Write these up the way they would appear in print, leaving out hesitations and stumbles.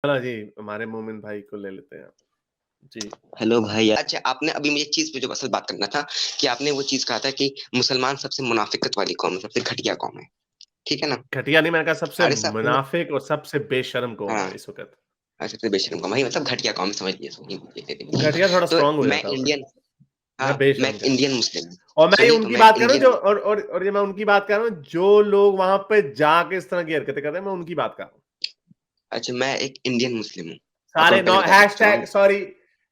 चलो जी, हमारे मोमिन भाई को ले लेते हैं। जी। हेलो भाई। अच्छा, आपने अभी मुझे चीज पे जो असल बात करना था कि आपने वो चीज कहा था कि मुसलमान सबसे मुनाफिकत वाली कौम है, सबसे घटिया कौम है। ठीक है ना? घटिया नहीं, मैंने कहा सबसे अरे साहब मुनाफिक और सबसे बेशर्म कौम हाँ। है इस वक़्त। सबसे बेशरम कौम भाई, मतलब घटिया कौम समझ लिए घटिया थोड़ा तो स्ट्रॉन्ग हो मैं जाता है इंडियन। हाँ, मैं मैं बेशर्म कह रहा हूँ। इंडियन मुस्लिम हूँ। और मैं ये सुनिए तो उनकी मैं बात कर रहा हूँ इंडियन। जो और ये मैं उनकी बात कर रहा हूँ जो लोग वहाँ पे जाके इस तरह की हरकतें करते हैं, मैं उनकी बात कर रहा हूँ। अच्छा, मैं एक इंडियन मुस्लिम हूँ। आपको सारे मैं नॉ पहले बता देता हैशटैग हूँ। Sorry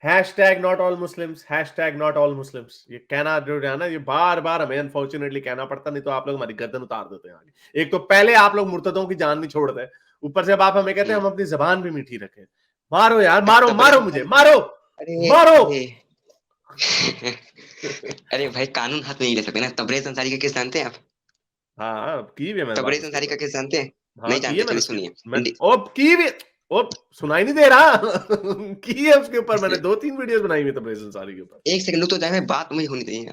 hashtag not all Muslims hashtag not all Muslims ये कहना जो है ना, ये बार-बार हमें अनफॉर्चुनेटली कहना पड़ता, नहीं तो आप लोग हमारी गर्दन उतार देते हैं आगे। एक तो पहले आप लोग मुर्तदों की जान नहीं छोड़ते, ऊपर से अब आप हमें कहते हैं हम अपनी ज़बान भी मीठी रखें। मारो यार, मारो, तबरेज मारो मुझे, अंसारी। मारो! अरे मारो! अरे अरे भाई, कानून हाथ में नहीं ले सकते ना। तबरेज अंसारी का केस जानते हैं आप? हाँ, की भी है मैंने बात तबरेज उसके अंसारी का ऊपर। केस जानते हैं? हाँ, नहीं की है जानते? मैंने चलिए उसके सुनिए। मैं ओ की भी ओ सुनाई नहीं दे रहा की है उसके ऊपर, मैंने 2-3 वीडियोस बनाई हुई तबरेज़ अंसारी के ऊपर। एक सेकंड रुक तो जाए, मैं बात मुझे होनी चाहिए।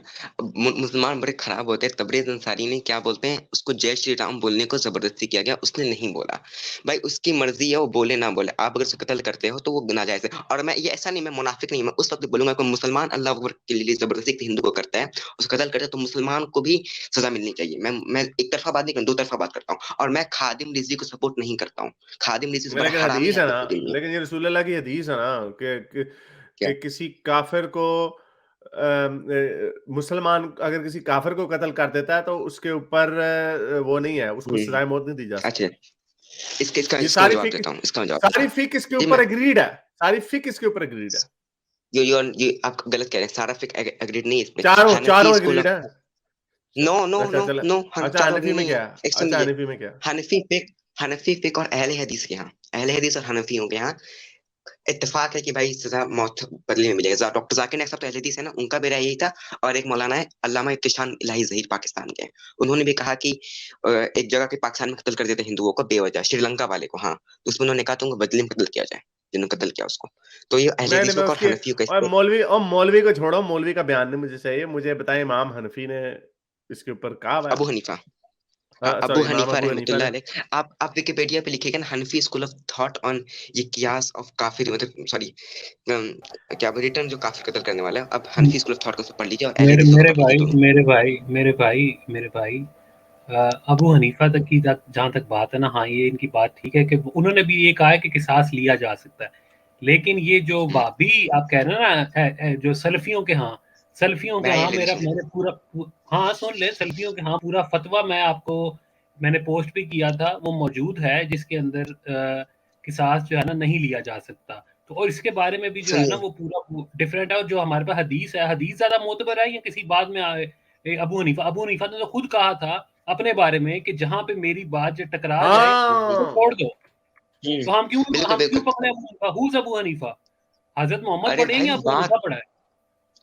मुसलमान बड़े खराब होते हैं। तबरेज अंसारी ने क्या बोलते हैं, उसको जय श्री राम बोलने को जबरदस्ती किया गया, उसने नहीं बोला। भाई उसकी मर्जी है, वो बोले ना बोले। आप अगर उसे कत्ल करते हो तो वो नाजायज है। और मैं ये ऐसा नहीं, मैं मुनाफिक नहीं, मैं उस वक्त बोलूंगा कोई मुसलमान अल्लाह अकबर के लिए जबरदस्ती किसी हिंदू को करता है, उसे कत्ल करता है, तो मुसलमान को भी सजा मिलनी चाहिए। मैं एक तरफा बात नहीं करता, दो तरफा बात करता हूँ। और मैं खादिम रिजवी को सपोर्ट नहीं करता हूँ। खादिम रिजवी बड़ा लेकिन हरामी हदीस है है ना, कुत्ते के लिए। लेकिन ये रसूलुल्लाह की हदीस है ना क्या? कि किसी काफिर को मुसलमान अगर किसी काफिर को कत्ल कर देता है तो उसके ऊपर वो नहीं है, उसको हम्म। सजाए मौत नहीं दी जा अच्छा, सकती। इसका इसका ये इसका मैं जवाब देता हूँ, इसका मैं जवाब देता सारी हूँ। फिक इसके जी ऊपर मैं एग्रीड है। सारी फिक इसके ऊपर एग्रीड है। ये आप गलत कह रहे हैं। सारा फिक एग्रीड नहीं है इस पे। चारों हनफी चारों स्कूल एग्रीड ऑफ। है। नो नो अच्छा नो चल नो, अच्छा, चारों हनफी अग्री में नहीं क्या है। है? एक अच्छा, समझिए। हनफी में क्या है? हनफी फिक, हनफी फिक और अहले हदीस के यहाँ, अहले हदीस और हनफियों के यहाँ इत्तेफाक है कि भाई सजा मौत बदले में मिलेगा। डॉक्टर जाकिर नाइक साहब तो अहले हदीस है ना, उनका भी राय यही था। और एक मौलाना है अल्लामा इब्तिशाम इलाही जहीर, पाकिस्तान के, उन्होंने भी कहा कि एक जगह के पाकिस्तान में कत्ल कर देते हिंदुओं को बेवजह, श्रीलंका वाले को। हाँ, तो उसमें उन्होंने कहा तो उनको बदले में कत्ल किया जाए, जिन्होंने कत्ल किया उसको। तो ये अहले नहीं, नहीं, मैं हदीसों का और उसकी हनफियों का इस पे। और मौलवी को छोड़ो, मौलवी का बयान नहीं मुझे चाहिए। मुझे बताएं इमाम हनफी ने इसके ऊपर कहा हुआ है? अबू हनीफा। हाँ, हाँ, अबू सॉरी, इमाम हनीफा अबू हनीफा रहमतुल्लाह ने। अलैह। आप विकिपीडिया पे लिखेगा ना, हनफी स्कूल ऑफ थॉट ऑन ये कियास ऑफ काफिर, मतलब सॉरी, क्या रिटर्न जो काफिर कत्ल करने वाला है। अब हनफी स्कूल ऑफ थॉट को पढ़ लीजिए और अहले मेरे हदीसों को मेरे पढ़ लीजिए भाई दोनों। मेरे भाई मेरे भाई मेरे भाई अबू हनीफा तक की जहाँ तक बात है ना, हाँ ये इनकी बात ठीक है कि उन्होंने भी ये कहा है कि किसास लिया जा सकता है। लेकिन ये जो हम्म, भाभी आप कह रहे हो ना, जो सल्फियों के मैं हाँ अहले मेरा हदीसों में। मैंने हाँ सुन ले, सल्फियों के हाँ पूरा फतवा मैं आपको मैंने पोस्ट भी किया था, वो मौजूद है, जिसके अंदर किसास जो है ना नहीं लिया जा सकता। तो और इसके बारे में भी जो है ना सुनिए। वो पूरा डिफरेंट है। और जो हमारे पास हदीस है, हदीस ज्यादा मोतबर है या किसी बाद में आए? अबू हनीफा ने तो खुद कहा था अपने बारे में कि जहां पे मेरी बात जो टकरा जाए उसको हाँ। छोड़ दो। तो बिल्कुल हम क्यों बिल्कुल। पकड़े अबू हनीफा? हूज अबू हनीफा? हजरत मोहम्मद अरे पढ़े भाई या अबू बात, हनीफा पढ़ा है?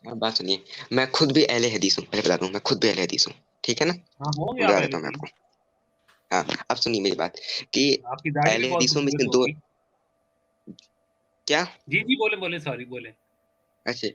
बात सुनिए। मैं खुद भी अहले हदीस हूँ, पहले बता दूं, मैं खुद भी अहले हदीस हूँ। ठीक है ना? हाँ होंगे आप बता पहले देता हूँ मैं भी। आपको। हाँ, अब सुनिए मेरी बात कि आपकी दाढ़ी भी अहले बहुत हदीसों में खूबसूरत इसमें दो। होगी। क्या? जी जी, बोले बोले, सॉरी बोले। अच्छा,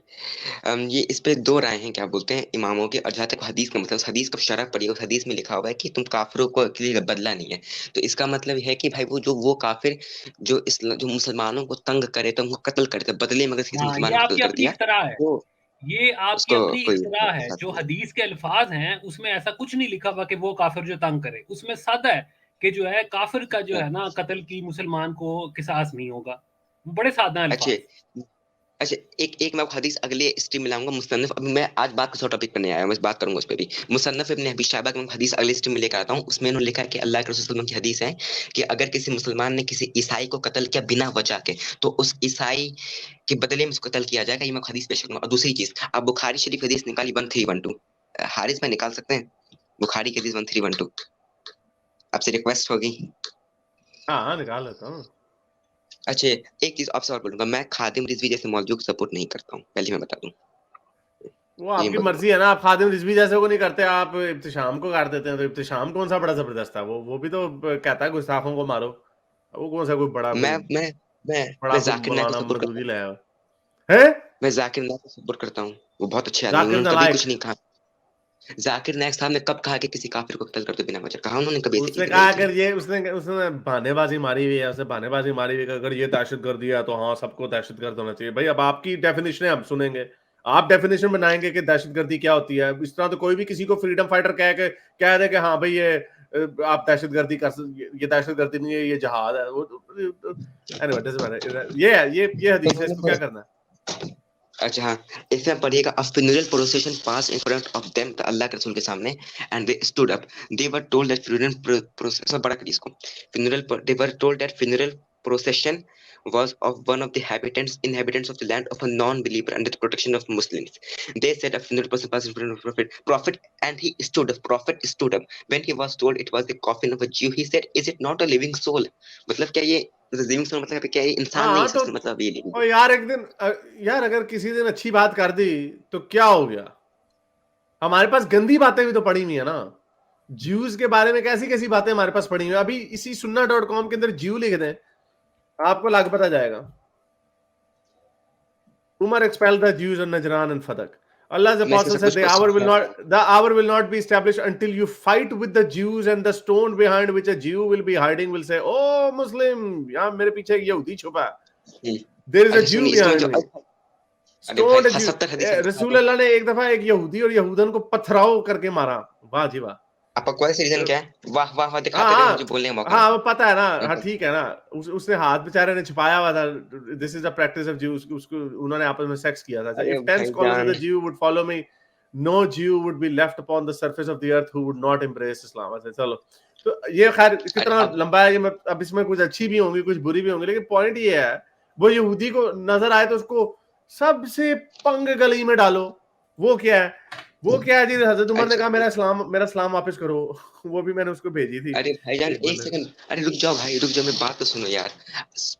ये इस पे दो राय हैं, क्या बोलते हैं इमामों के। और जहाँ तक हदीस का मतलब, हदीस का शरह पढ़िए, उस हदीस में लिखा हुआ है कि तुम काफिरों को के लिए बदला नहीं है। तो इसका मतलब है कि भाई वो काफिर जो मुसलमानों को तंग करे तो उनको कत्ल करे, तो बदले में अगर किसी हाँ, ये मुसलमान को कत्ल आपकी कर अपनी दिया इख्तरा है। तो ये आपकी उसको अपनी कोई इख्तरा है। एहसास जो नहीं। हदीस के अल्फाज हैं उसमें ऐसा कुछ नहीं लिखा हुआ कि वो काफिर जो तंग करे। उसमें सादा है कि जो है काफिर का जो हाँ, है ना कत्ल की मुसलमान को किसास नहीं होगा। बड़े सादा हैं अच्छे। अल्फाज। अच्छा, एक एक मैं आपको हदीस अगले स्ट्रीम में लाऊंगा। मुसन्नफ, अभी मैं आज बात किसी टॉपिक पर नहीं आया, मैं बात करूंगा उस पर भी। मुसन्नफ इब्न अबी शैबा की मैं हदीस अगले स्ट्रीम में लेकर आता हूँ। उसमें उन्होंने लिखा है कि अल्लाह के रसूल सल्लल्लाहु अलैहि वसल्लम की हदीस है कि अगर किसी मुसलमान ने किसी ईसाई को कत्ल किया बिना वजह के, तो उस ईसाई के बदले में उसको कत्ल किया जाएगा। ये मैं हदीस पेश करूंगा। और दूसरी चीज, आप बुखारी शरीफ हदीस निकाली 1312, हारिस में निकाल सकते हैं बुखारी की हदीस 1312? आपसे रिक्वेस्ट होगी। हाँ, हाँ, निकाल लेता हूँ। अच्छा, एक चीज आपसे और बोलूंगा, मैं खादिम रिजवी जैसे मौलवियों को सपोर्ट नहीं करता हूँ, पहले मैं बता दूं। वो ये आपकी बोल दूं। मर्जी है ना, आप खादिम रिजवी जैसे को नहीं करते, आप इब्तिशाम को कर देते हैं। तो इब्तिशाम कौन सा बड़ा जबरदस्त है? वो भी तो कहता है गुस्ताखों को मारो। वो कौन सा कोई मैं मैं मैं बड़ा मैं कोई जाकिर नायक को मौलाना सपोर्ट करता मदूदी हूँ। लाया है? मैं जाकिर नायक को सपोर्ट करता हूँ। वो बहुत अच्छे आदमी हैं, जाकिर उन्होंने कभी नालायक। कुछ नहीं कहा। जाकिर नायक साहब ने कब कहा कि किसी काफिर को कत्ल कर दो बिना वजह? कहा उन्होंने कभी? उसने कहा अगर ये उसने बहानेबाजी मारी हुई है, उसने बहानेबाजी मारी हुई है कि अगर ये दहशतगर्दी है तो हाँ सबको दहशतगर्द होना चाहिए। भाई अब आपकी डेफिनेशन हम सुनेंगे, आप डेफिनेशन बनाएंगे कि दहशतगर्दी क्या होती है। इस तरह तो कोई भी किसी को फ्रीडम फाइटर कह दे कि हाँ भाई ये आप दहशतगर्दी ये दहशतगर्दी नहीं है, ये जहाद है। anyway, doesn't matter। ये हदीस है, इसको क्या करना है? अच्छा हाँ, इसमें पढ़िएगा, a funeral procession passed in front of them, तो अल्लाह के रसूल के सामने, and they stood up, they were told that funeral procession, बड़ा करिए इसको, they were told that funeral procession was of one of the inhabitants of the land of a non-believer under the protection of Muslims. They said a funeral procession passed in front of prophet, and he stood up. Prophet stood up when he was told it was the coffin of a Jew. He said, "Is it not a living soul?" मतलब क्या ये living soul मतलब क्या ये इंसान नहीं हाँ है? तो मतलब ये और यार एक दिन यार अगर किसी दिन अच्छी बात कर दी तो क्या हो गया? हमारे पास गंदी बातें भी तो पड़ी हुई है ना। ज्यूज के बारे में कैसी कैसी बातें हमारे पास पड़ी हुई है। अभी इसी sunnah.com के अंदर ज्यू लिख दें, आपको लाग पता जाएगा। Umar expelled the Jews on Najran and Fadak. Allah's apostle said the hour will not be established until you fight with the Jews, and the stone behind which a Jew will be hiding will say, "Oh Muslim, यहाँ मेरे पीछे एक यहूदी छुपा है." There is a Jew behind me. Stoned a Jew. रसूल अल्लाह ने एक दफा एक यहूदी और यहूदन को पथराव करके मारा। वाह जी वाह। आपका कौन सा रीजन क्या है? वाह वाह वाह दिखाते रहे, मुझे बोलने का मौका हाँ वो पता है ना। हाँ ठीक है ना। उसने हाथ बेचारे ने छुपाया हुआ था। This is the practice of Jews. उसको उन्होंने आपस में सेक्स किया था। अरे if 10 scholars of the Jew would follow me, no Jew would be left upon the surface of the earth who would not embrace Islam। ऐसे चलो तो ये खैर कितना लंबा है। ये अब इसमें कुछ अच्छी भी होंगी कुछ बुरी भी होंगी, लेकिन पॉइंट ये है वो यहूदी को नजर आए तो उसको सबसे पंग गली में डालो। वो क्या है जी? हजरत उमर ने कहा मेरा इस्लाम वापस करो। वो भी मैंने उसको भेजी थी। अरे भाईजान एक सेकंड, अरे रुक जाओ भाई, रुक जाओ, मैं बात तो सुनो यार।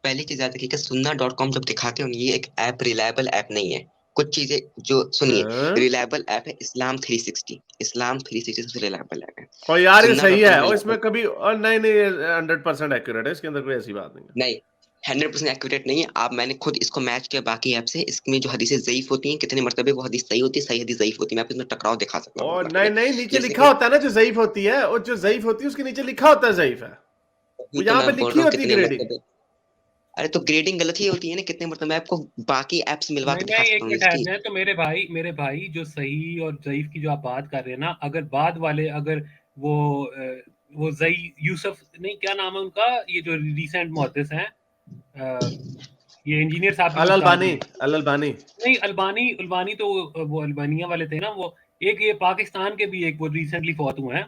पहले की ज्यादा कि sunnah.com जब दिखाते हो ये एक ऐप, रिलायबल ऐप नहीं है। कुछ चीजें जो सुनिए, रिलायबल ऐप है इस्लाम 360 सबसे रिलायबल ऐप है। और यार ये सही है, और sunnah.com इसमें कभी और नहीं 100% एक्यूरेट है, इसके अंदर कोई ऐसी बात नहीं है। नहीं 100% एक्यूरेट नहीं है। आप मैंने खुद इसको मैच किया बाकी ऐप से। इसमें जो हदीसें ज़ईफ होती हैं, कितने मर्तबे वो हदीस सही होती है, सही हदीस ज़ईफ होती है। मैं आपको इसमें टकराव दिखा सकता हूँ। और नहीं नीचे लिखा होता है ना जो ज़ईफ होती है, और जो ज़ईफ होती है उसके नीचे लिखा होता है ज़ईफ है। वो यहाँ पे लिखी होती है ग्रेडिंग। अरे तो ग्रेडिंग गलत ही होती है ना कितने मतलब। मैं आपको बाकी ऐप्स मिलवा के दिखा सकता हूँ इसकी। तो मेरे भाई जो सही और ज़ईफ की जो आप बात कर रहे हैं ना, अगर बाद वाले अगर वो ज़ई यूसुफ नहीं क्या नाम है उनका, ये जो रिसेंट मुहद्दिस हैं, ये इंजीनियर साहब अल-अल्बानी नहीं, अल्बानी तो वो अल्बानिया वाले थे ना। वो एक ये पाकिस्तान के भी एक वो रिसेंटली फौत हुए हैं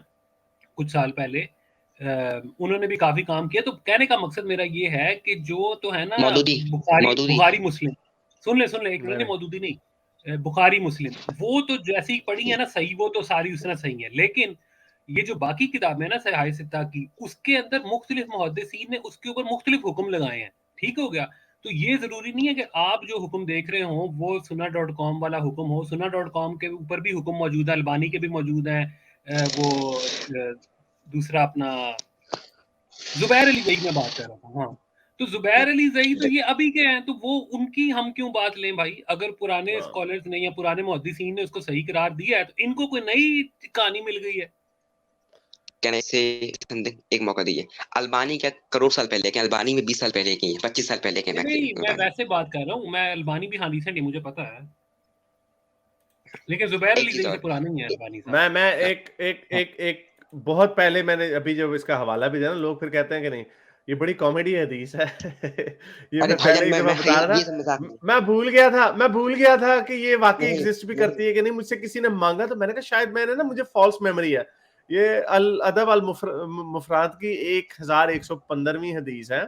कुछ साल पहले। उन्होंने भी काफी काम किया। तो कहने का मकसद मेरा ये है कि जो तो है ना बुखारी मुस्लिम, सुन ले एक मिनट, मौदूदी नहीं, बुखारी मुस्लिम, वो तो जैसी पढ़ी है ना सही, वो तो सारी उसने सही है। लेकिन ये जो बाकी किताबें है ना सहाय सित्ता की, उसके अंदर मुख्तलिफ मुहद्दिसीन ने उसके ऊपर मुख्तलिफ हुक्म लगाए हैं। ठीक हो गया? तो ये जरूरी नहीं है कि आप जो हुक्म देख रहे हो वो sunnah.com वाला हुक्म हो। sunnah.com के ऊपर भी हुक्म मौजूद है, अल्बानी के भी मौजूद है, वो दूसरा अपना जुबैर अली ज़ई में बात कर रहा था। हाँ, तो जुबैर अली ज़ई तो ये अभी के हैं, तो वो उनकी हम क्यों बात लें भाई? अगर पुराने स्कॉलर्स ने या पुराने मुहद्दिसीन ने उसको सही करार दिया है, तो इनको कोई नई कहानी मिल गई है। कहने से एक मौका दीजिए। अल्बानी क्या करोड़ साल पहले के? अल्बानी में 20 साल पहले के हैं, 25 साल पहले के। नहीं, मैं वैसे बात कर रहा हूँ। मैं अल्बानी भी हादीस है, मुझे पता है, लेकिन जुबैर अली ज़ई से पुराने ही है अल्बानी साहब। मैं एक बहुत पहले मैंने अभी जब इसका हवाला भी दिया ना, लोग फिर कहते हैं कि नहीं ये बड़ी कॉमेडी हदीस है। ये मैं पहले एक दफा बता रहा था। मैं भूल गया था कि ये वाकई एग्जिस्ट भी करती है कि नहीं। मुझसे किसी ने मांगा तो मैंने कहा शायद मैंने ना, मुझे फॉल्स मेमोरी है। ये अल अदब अल मुफराद की 1115वीं हदीस है।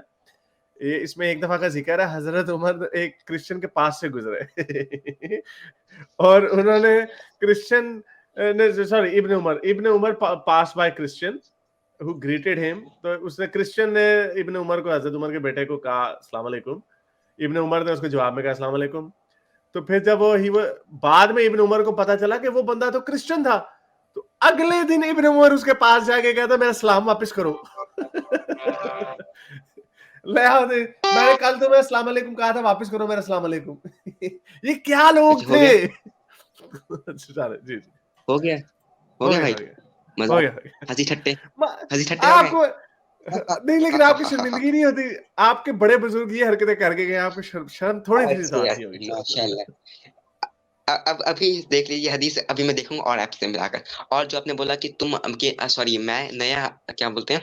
ये इसमें एक दफा का जिक्र है, हजरत उमर एक क्रिश्चियन के पास से गुजरे और उन्होंने Christian Ibn Umar pass by Christian who greeted him। तो उसने क्रिश्चियन ने इब्न उमर को, हजरत उमर के बेटे को कहा अस्सलाम वालेकुम। इब्न उमर ने उसको जवाब में कहा अस्सलाम वालेकुम। तो फिर जब वो बाद में इब्न उमर को पता चला कि वो बंदा तो क्रिश्चियन था, तो अगले दिन इब्न उमर उसके पास जाके कहता मेरा सलाम वापस करो। मैंने कल तो मैं अस्सलाम वालेकुम कहा था, वापस करो मेरा अस्सलाम वालेकुम। ये क्या लोग थे। जी हो गया। हो गया भाई हो गया मजाक हंसी ठट्टे हो गए आपको नहीं, लेकिन आपकी शर्मिंदगी नहीं होती? आपके बड़े बुजुर्ग ये हरकतें करके गए, आपको शर्म थोड़ी सी तो आती होगी। माशाल्लाह अब अभी देख लीजिए हदीस अभी मैं देखूंगा और आपसे मिलाकर और जो आपने बोला कि तुम सॉरी मैं नया क्या बोलते हैं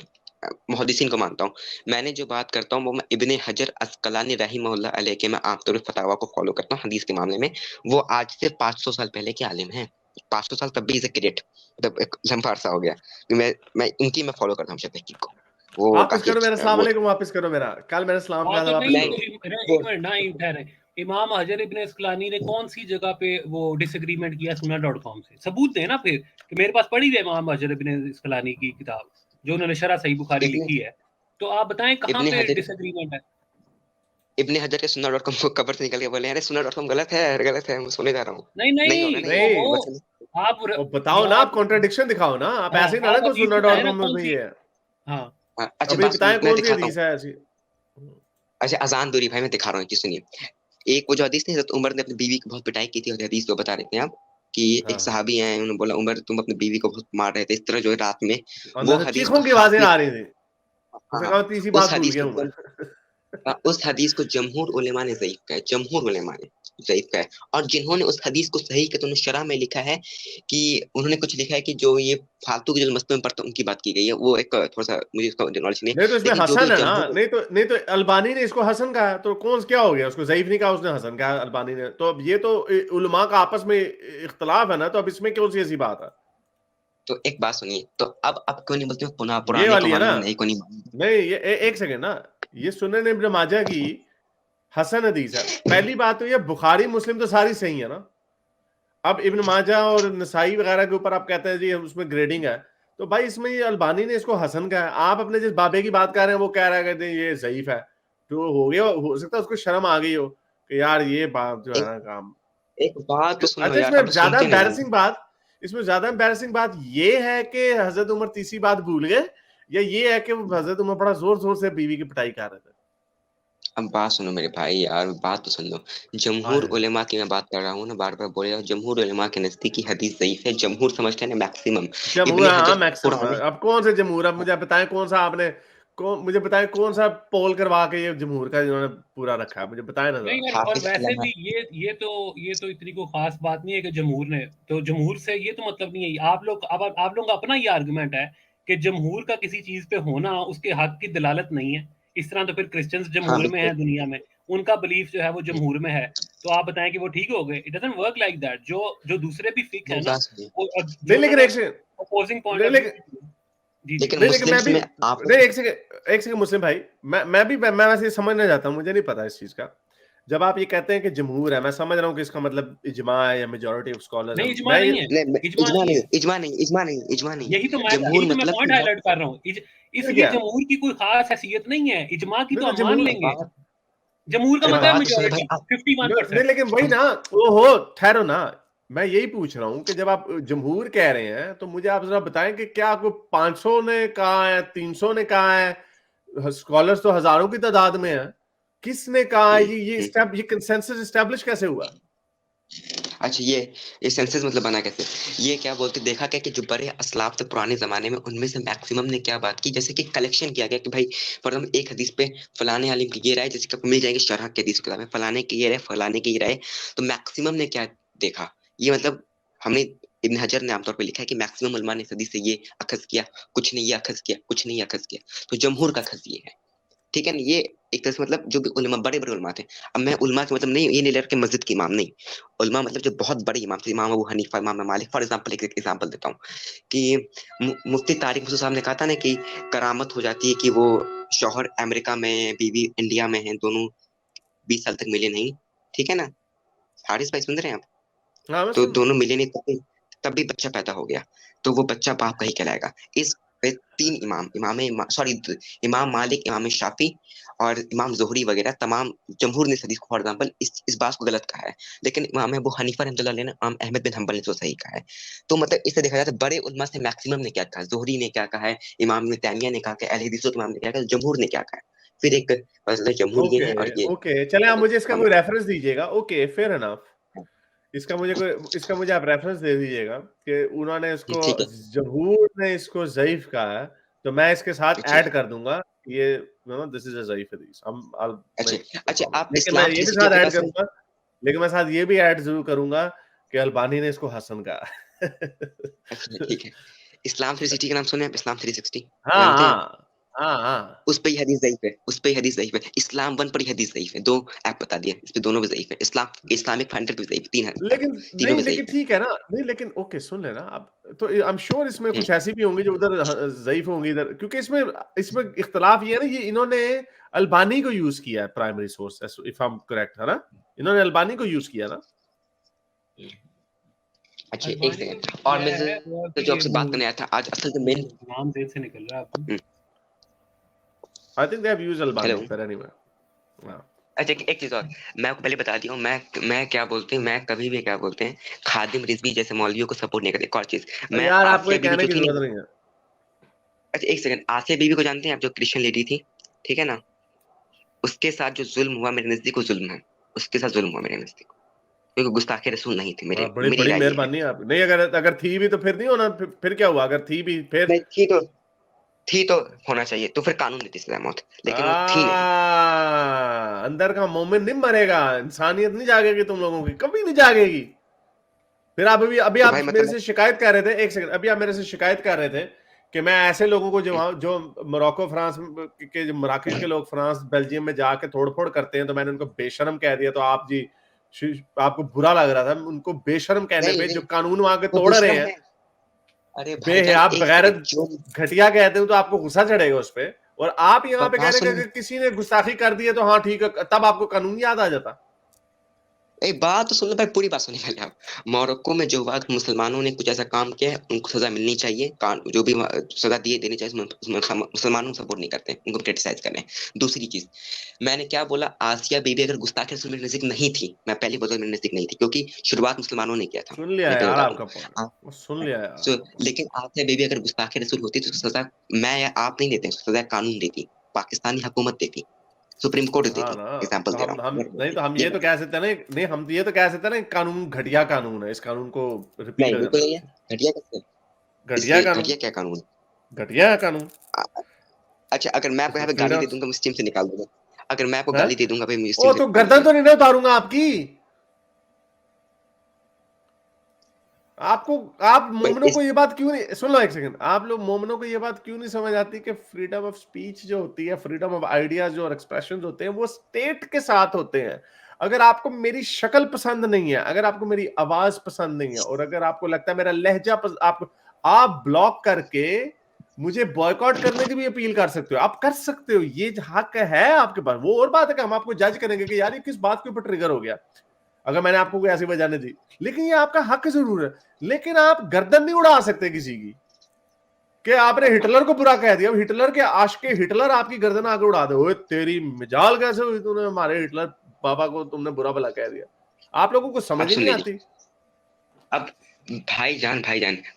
मुहद्दिसीन को मानता हूँ मैंने जो बात करता हूँ वो मैं इब्ने हजर अस्कलानी रहिमहुल्लाह अलैह के मैं आमतौर पर फतावा को फॉलो करता हूँ हदीस के मामले में वो आज से 500 साल पहले के आलिम हैं 500 साल तब भी इज क्रेडिट मतलब एक लंबा अरसा हो गया मैं उनकी मैं फॉलो करता हूँ शफीक को वो वापस काफी करो मेरा अच्छा है सलाम वो अलैकुम, वापस करो मेरा, कल मैंने सलाम हाँ कहा था, तो वापस नहीं करो। तो एक मिनट ना ठहरे इमाम हजर इब्ने अस्कलानी ने कौन सी जगह पे वो डिसएग्रीमेंट किया सुन्ना.com से सबूत देना फिर कि मेरे पास पड़ी है इमाम हजर इब्ने अस्कलानी की किताब जो उन्होंने शरह सही बुखारी इब्ने लिखी है तो आप बताएं कहाँ इब्ने पे हजर डिसएग्रीमेंट है इब्ने हजर के सुन्ना.com को कबर से निकल के बोले अरे सुन्ना.com गलत है मैं सुने जा रहा हूँ नहीं नहीं नहीं होगा नहीं नहीं, वो मतलब आप वो बताओ ना, आप यार कॉन्ट्रडिक्शन दिखाओ ना, आप हाँ ऐसे ही ना आप को हदीस सुन्ना डॉट बताएं ना कॉम कौन में सी ये है। हाँ अच्छा अभी बात बताएं मैं कौन सी दिखाता हदीस हूँ है ऐसी। अच्छा अजान दूरी भाई मैं दिखा रहा हूँ कि सुनिए एक वो जो हदीस नहीं हज़रत उमर ने अपनी बीवी की बहुत पिटाई की थी और हदीस को बता रहे थे आप कि हाँ एक हाँ, सहाबी हैं उन्होंने बोला उमर तुम अपनी बीवी को बहुत मार रहे थे इस तरह जो है रात में वो अंदर से हदीस चीखों को की आवाजें आ हाफिज रही थी, हाँ उसने हाँ कहा तीसरी उस बात भूल हदीस गया को हूँ मैं। उस हदीस को जमहूर उलेमा ने ज़ईफ कहा है जमहूर उलेमा ने ज़ईफ कहा है और जिन्होंने उस हदीस को सही किया तो उन्होंने शरह में लिखा है कि उन्होंने कुछ लिखा है कि जो ये फालतू के जो मसलों में पढ़ता उनकी बात की गई है वो एक थोड़ा सा मुझे उसका नॉलेज नहीं नहीं तो है इसमें लेकिन जो भी हसन है ना, जमहूर नहीं तो अलबानी ने इसको हसन कहा, तो कौन क्या हो गया, उसको ज़ईफ नहीं कहा, उसने हसन कहा अलबानी ने, तो अब ये तो उलमा का आपस में इख्तलाफ है ना, तो अब इसमें कौन सी ऐसी बात है? तो एक बात सुनिए तो अब क्यों नहीं बोलते पुनः ये पुराने को वाली है ना, मानूंगा नए को नहीं मानूंगा नहीं ये एक सेकंड ना, ये सुनन इब्न माजा की हसन हदीस है। पहली बात तो ये बुखारी मुस्लिम तो सारी सही है ना, अब इब्न माजा और नसाई वगैरह के ऊपर आप कहते हैं जी उसमें ग्रेडिंग है, तो भाई इसमें ये अलबानी ने इसको हसन कहा है, आप अपने जिस बाबे की बात कर रहे हैं वो कह रहा है कहते हैं ये ज़ईफ है, तो हो गया, हो सकता है उसको शर्म आ गई हो कि यार ये बात जो है एक ना काम। एक बात तो सुन लो अच्छा, यार इसमें अब ज्यादा सुनते नहीं एम्बैरेसिंग बात, इसमें ज्यादा एम्बैरेसिंग बात ये है कि हजरत उमर तीसरी बात भूल गए, या ये है कि वो हजरत उमर बड़ा जोर जोर से बीवी की पिटाई कर रहे थे। अब बात सुनो मेरे भाई यार बात तो सुन लो जमहूर हाँ, उलेमा की मैं बात कर रहा हूँ ना बार बार बोल रहा हूँ जमहूर उलेमा के नजदीकी हदीस ज़ईफ है जमहूर समझते हैं ना मैक्सिमम जमहूर, इब्ने हाँ हजर मैक्सिमम। पुराने अब कौन से जमहूर, अब मुझे बताएं कौन सा आपने, मुझे बताएं कौन सा पोल करवा के ये जमहूर का जिन्होंने पूरा रखा है, मुझे बताएं ना नहीं जरा। यार और हाफिज वैसे अल्लामा भी ये तो इतनी कोई खास बात नहीं है कि जमहूर ने तो जमहूर से ये तो मतलब नहीं है आप लोग अब आप लोगों का अपना ये आर्गुमेंट है कि जमहूर का किसी चीज पे होना उसके हक की दलालत नहीं है इस तरह तो फिर क्रिश्चियंस हाँ जमहूर में बिल्कुल है दुनिया में उनका बिलीफ जो है वो जमहूर में है तो आप बताएं कि वो ठीक हो गए it doesn't work like that जो जो दूसरे भी फिक है मेरी ना बात सुनिए वो जो नहीं लेकिन उन्होंने एक सेकंड, अपोजिंग पॉइंट नहीं ऑफ व्यू लेकिन जी जी लेकिन नहीं लेकिन मैं मुस्लिम्स भी में आप नहीं, एक सेकंड मुस्लिम भाई, मैं वैसे समझना चाहता हूँ, मुझे नहीं पता इस चीज का। जब आप ये कहते हैं कि जमहूर है, मैं समझ रहा हूँ कि इसका मतलब इजमा है या मेजॉरिटी ऑफ स्कॉलर्स है, नहीं इजमा मैं ये नहीं है नहीं इजमा नहीं है इजमा नहीं यही जमहूर तो मैं मतलब पॉइंट कि हाईलाइट कर रहा हूँ फिर इसलिए क्या, जमहूर की कोई खास हैसियत नहीं है इजमा की नहीं तो तो हम मान जमहूर, लेंगे बात जमहूर का अरे मतलब है बात तो सुनिए भाई मेजोरिटी आप 51%। नहीं लेकिन वही ना, ओहो ठहरो ना, मैं यही पूछ रहा हूँ कि जब आप जमहूर कह रहे हैं तो मुझे आप जरा बताएं कि क्या आपको 500 ने कहा है, 300 ने कहा है, स्कॉलर्स तो हजारों की तादाद में है, किसने कहा है, हम्म। ये कंसेंसस एस्टेब्लिश कैसे हुआ? अच्छा ये सेंसस मतलब बना कैसे ये क्या बोलते देखा क्या कि जो बड़े असलाफ थे पुराने जमाने में उनमें से मैक्सिमम ने क्या बात की जैसे कि कलेक्शन किया गया कि भाई फॉर एग्जाम्पल एक हदीस पे फलाने आलिम की ये राय जैसे कि आपको मिल जाएंगे शरह के हदीस किताब में फलाने की ये राय फलाने की ये राय तो मैक्सिमम ने क्या देखा ये मतलब हमने इब्न हजर ने आमतौर पर लिखा है कि मैक्सिमम उलमा ने इस हदीस से ये अखज किया कुछ ने ये अखज किया कुछ ने ये अखज किया तो जमहूर का अखज ये है ठीक है ना ये एक तरह से मतलब जो भी उलमा बड़े बड़े उलमा थे अब मैं उलमा के मतलब नहीं ये नहीं ले रहा कि मस्जिद के इमाम नहीं उलमा मतलब जो बहुत बड़े इमाम थे इमाम अबू हनीफा इमाम मालिक फॉर एग्जांपल एक एग्जांपल देता हूँ कि मुफ्ती तारिक मुसा साहब ने कहा था ना कि करामत हो जाती है कि वो शौहर अमेरिका में बीवी इंडिया में है दोनों 20 साल तक मिले नहीं ठीक है ना हारिस भाई सुन रहे हैं आप हाँ मैं तो सुन रहा हूँ। दोनों मिले नहीं तब भी बच्चा पैदा हो गया तो वो बच्चा बाप का ही कहलाएगा इस पे तीन सॉरी इमाम मालिक इमाम शाफी और इमाम जोहरी वगैरह तमाम जमहूर ने इस हदीस को फॉर एग्जांपल इस बात को गलत कहा है लेकिन इमाम अबू हनीफा रहमतुल्लाह अलैह ने इमाम अहमद बिन हंबल ने तो सही कहा है तो मतलब इससे देखा जाता है बड़े उलमा से मैक्सिमम ने क्या कहा जोहरी ने क्या कहा है इमाम इब्न तैमिया ने कहा कि अहले हदीस के इमाम ने क्या कहा जमहूर ने क्या कहा है फिर एक मतलब जमहूर ये ओके है और ये ओके, चले आप मुझे इसका कोई रेफरेंस दीजिएगा, ओके फेयर एनफ। इसका मुझे आप रेफरेंस दे दीजिएगा कि उन्होंने इसको, ठीक है। जहूर ने इसको ज़ईफ कहा है, तो मैं इसके साथ अच्छा ऐड कर दूंगा ये, दिस इज अ ज़ईफ हदीस, अच्छा अच्छा, आप लेकिन मैं इस्लाम ये भी 360 साथ आपके ऐड पास है? करूंगा, लेकिन मैं साथ ये भी ऐड जरूर करूंगा कि अल्बानी ने इसको हसन कहा। अच्छा ठीक है। इस्लाम 360 का नाम सुने आप? इस्लाम 360 हाँ जानते हैं? हाँ हाँ हाँ। उस पे ही हदीस ज़ईफ है, उस पे ही हदीस ज़ईफ है। इस्लाम 1 पर ही हदीस ज़ईफ है। 2 ऐप बता दिए, इस पे दोनों पे ज़ईफ है। इस्लामिक फाइंडर पे ज़ईफ, 3 ऐप, लेकिन तीनों नहीं, पे लेकिन ज़ईफ है। ठीक है ना, नहीं लेकिन ओके सुन लेना आप, तो आई एम श्योर इसमें हुँ, कुछ ऐसी भी होंगी जो उधर ज़ईफ होंगी इधर, क्योंकि इसमें इसमें इख्तिलाफ ये है ना, ये इन्होंने अल्बानी को यूज किया है primary source, if I M correct, है ना, इन्होंने अल्बानी को यूज किया ना। अच्छा 1 अल्बानी ने सेकंड, और किया मैं है वो जो कि आपसे वो बात करने आया था आज, असल जो मेन नाम देर से निकल रहा है आपको। I think they have used hello, Albany, पर एनीवे। हाँ। अच्छा एक चीज़ और, मैं आपको पहले बता दिया हूँ, मैं क्या बोलते हैं, मैं कभी भी क्या बोलते हैं, खादिम रिज़वी जैसे मौलवियों को सपोर्ट नहीं करते। एक और चीज़, मैं यार आपको ये आसिया बीबी कहने जो की थी ना, जरूरत नहीं है। अच्छा 1 सेकंड, आसिया बीबी को जानते हैं आप, जो क्रिश्चियन लेडी थी, ठीक है ना? उसके साथ जो ज़ुल्म हुआ मेरे नज़दीक वो ज़ुल्म है। उसके साथ ज़ुल्म हुआ मेरे नज़दीक, क्योंकि गुस्ताखे रसूल नहीं थी, हाँ, मेरे बड़ी मेरी बड़ी राय ये है। मेहरबानी है आप, नहीं अगर अगर थी भी तो फिर नहीं होना, फिर क्या हुआ अगर थी भी फिर। नहीं थी तो होना चाहिए, तो फिर कानून देती सज़ा मौत, लेकिन वो थी नहीं। अंदर का मोमिन नहीं मरेगा, इंसानियत नहीं जागेगी तुम लोगों की, कभी नहीं जागेगी। फिर आप अभी अभी तो आप भाई मेरे मतलब से शिकायत कर रहे थे, एक सेकंड, अभी आप मेरे से शिकायत कर रहे थे कि मैं ऐसे लोगों को जो मोरक्को फ्रांस के, जो मराकश के लोग फ्रांस बेल्जियम में जाके तोड़फोड़ करते हैं, तो मैंने उनको बेशर्म कह दिया, तो आप जी आपको बुरा लग रहा था उनको बेशर्म कहने नहीं, पे, जो नहीं, कानून वहां के वो तोड़ रहे बेशर्म हैं, है। अरे भाईजान बेहया 1 सेकंड, बगैरत जो घटिया कहते हो, तो आपको गुस्सा चढ़ेगा उस पे, और आप यहाँ पे कह बात रहे हैं सुनिए, कि अगर किसी ने गुस्ताखी कर दी है तो हाँ ठीक है, तब आपको कानून याद आ जाता। एक बात तो सुन लो भाई, पूरी बात सुनिए पहले आप। मोरक्को में जो वक्त मुसलमानों ने कुछ ऐसा काम किया है, उनको सजा मिलनी चाहिए, जो भी सजा दिए देनी चाहिए, मुसलमानों को सपोर्ट नहीं करते, उनको क्रिटिसाइज कर रहे हैं। दूसरी चीज, मैंने क्या बोला, आसिया बीबी अगर गुस्ताखी रसूल मेरे नजदीक नहीं थी, मैं पहले बोला मेरे नजदीक नहीं थी, क्योंकि शुरुआत मुसलमानों ने किया था। सुन लिया मैं पहले यार बता दूं, आपका पॉइंट, सुन लिया यार। लेकिन आसिया बीबी अगर गुस्ताखी रसूल होती तो सजा मैं या आप नहीं देते, सजा कानून देती, पाकिस्तानी हुकूमत देती, सुप्रीम कोर्ट हाँ देती। ना, एग्जाम्पल तो दे रहा हम हूँ, नहीं, तो हम ये ये तो बात कह सकते हैं ना, नहीं हम ये तो कह सकते हैं ना, कानून घटिया कानून है, इस कानून को रिपील नहीं, बिल्कुल करना नहीं है। चाहिए। घटिया कैसे? घटिया कानून, घटिया क्या कानून? घटिया है कानून। अ, अच्छा अगर मैं आपको इसमें यहाँ पे गाली फ्रीडम दे दूंगा, मैं इस टीम से निकाल दूंगा। अगर मैं आपको है। गाली दे दूंगा भाई, मैं इस टीम ओ से तो निकाल गर्दन दूंगा। तो नहीं ना उतारूंगा आपकी। आपको, आप भाई मोमनों इस को ये बात क्यों नहीं, सुन लो एक सेकंड, आप लोग मोमनों को ये बात क्यों नहीं समझ आती कि फ्रीडम ऑफ स्पीच जो होती है, फ्रीडम ऑफ आइडियाज जो एक्सप्रेशन होते हैं, वो स्टेट के साथ होते हैं। अगर आपको मेरी शक्ल पसंद नहीं है, अगर आपको मेरी आवाज पसंद नहीं है, और अगर आपको लगता है मेरा लहजा आप ब्लॉक करके मुझे बॉयकॉट करने की भी अपील कर सकते हो, आप कर सकते हो, ये हक है आपके पास। वो और बात है कि हम आपको जज करेंगे कि यार ये किस बात के ऊपर ट्रिगर हो गया, अगर मैंने आपको कोई ऐसी वजह नहीं दी, लेकिन ये आपका हक जरूर है। लेकिन आप गर्दन नहीं उड़ा सकते किसी की, कि आपने हिटलर को बुरा कह दिया, अब हिटलर के आशिक हिटलर आपकी गर्दन आगे उड़ा दे, ओए तेरी मिजाल कैसे हुई, तूने हमारे हिटलर बाबा को तुमने बुरा भला कह दिया। आप लोगों को आप समझ ही सुन नहीं लीजिए। आती। अब भाईजान,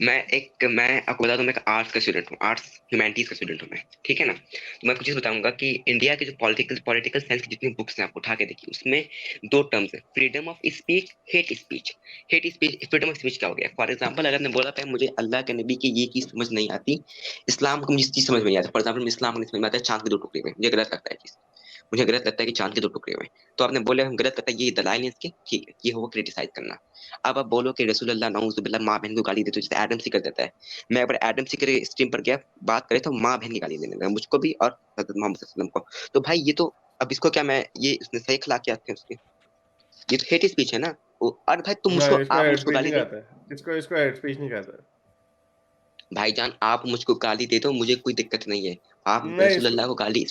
मैं आपको बता दूं, मैं एक आर्ट्स का स्टूडेंट हूँ, आर्ट्स ह्यूमैनिटीज का स्टूडेंट हूँ मैं, ठीक है ना? तो मैं कुछ चीज बताऊंगा कि इंडिया के जो पॉलिटिकल साइंस की जितनी बुक्स हैं आप उठा के देखिए, उसमें 2 टर्म्स है, freedom of speech, hate speech. Hate speech, freedom of speech क्या हो गया? फॉर एग्जाम्पल, अगर मैं बोला था मुझे अल्लाह के नबी की ये चीज समझ नहीं आती, इस्लाम को मुझे चीज समझ में नहीं आता, फॉर एग्जाम्पल इस्लाम को नहीं समझ में आता है चांद के 2 टुकड़े हुए, मुझे गलत लगता है चीज, मुझे गलत लगता है कि चांद के 2 टुकड़े हुए, तो आपने बोला हम गलत लगता है, ये दलाइल है इसके, ठीक है, ये हुआ क्रिटिसाइज करना। अब आप बोलो कि रसूल अल्लाह नऊज़ुबिल्लाह माँ बहन को गाली देते, जैसे एडम सी कर देता है। मैं एक बार एडम सी के स्ट्रीम पर गया, बात करे तो माँ बहन की गाली देने लगा, मुझको भी और हजरत मोहम्मद सल्लल्लाहु अलैहि वसल्लम को। तो भाई ये तो, अब इसको क्या मैं, ये उसने सही अखलाकियात थे उसके, ये तो हेट स्पीच है ना। और भाई तुम मुझको, नहीं, इसको आप हेट मुझको स्पीच गाली नहीं दे, कहते हैं, इसको हेट स्पीच नहीं कहते हैं। भाईजान आप मुझको गाली दे दो, मुझे कोई दिक्कत नहीं है। आप नहीं रसूल इसको, अल्लाह को गाली,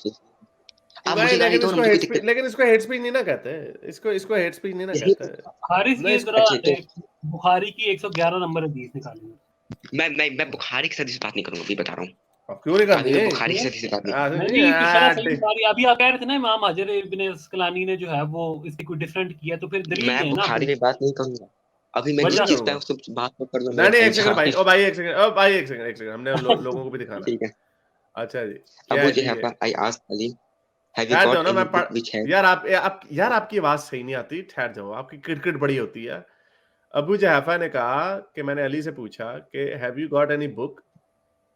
आप नहीं मुझे गाली लेकिन दो ना, इसको मुझे कोई हेट दिक्कत स्पीच, लेकिन इसको हेट स्पीच नहीं ना कहते, इसको हेट स्पीच नहीं ना नहीं। कहते। हारिस नहीं ये इसको, जरा अच्छा तो बुखारी की 111 नंबर हदीस निकालिए। मैं बुखारी की सदी से बात नहीं करूंगा, अभी बता रहा हूँ। अब क्यों नहीं करनी मैं है? बुखारी की सदी से बात नहीं ऐसे नहीं नहीं नहीं, तो शरह सही है। बुखारी अभी आप कह रहे थे ना, इमाम हजर इब्न अस्कलानी ने जो है वो इसकी कोई डिफरेंट किया, तो फिर दलील मैं है ना बुखारी अपनी में बात नहीं करूंगा। अभी मैं क्यों नहीं जिस चीज पे करूंगा? उससे बात तो कर दो मेरे नहीं एक सेकंड भाई, भाईजान। ओ भाई एक सेकंड, ओ भाई एक सेकंड, हमने लोगों को भी दिखाना है। ठीक है। अच्छा जी, क्या अबू है जी ये? Juhaifa, I asked Ali, have you ठहर जाओ गॉट ना, एनी बुक व्हिच हैज, यार आप यार आपकी आवाज सही नहीं आती, ठहर जाओ, आपकी किटकिट बड़ी होती है। अबू जहफा ने कहा कि मैंने अली से पूछा कि have you got any book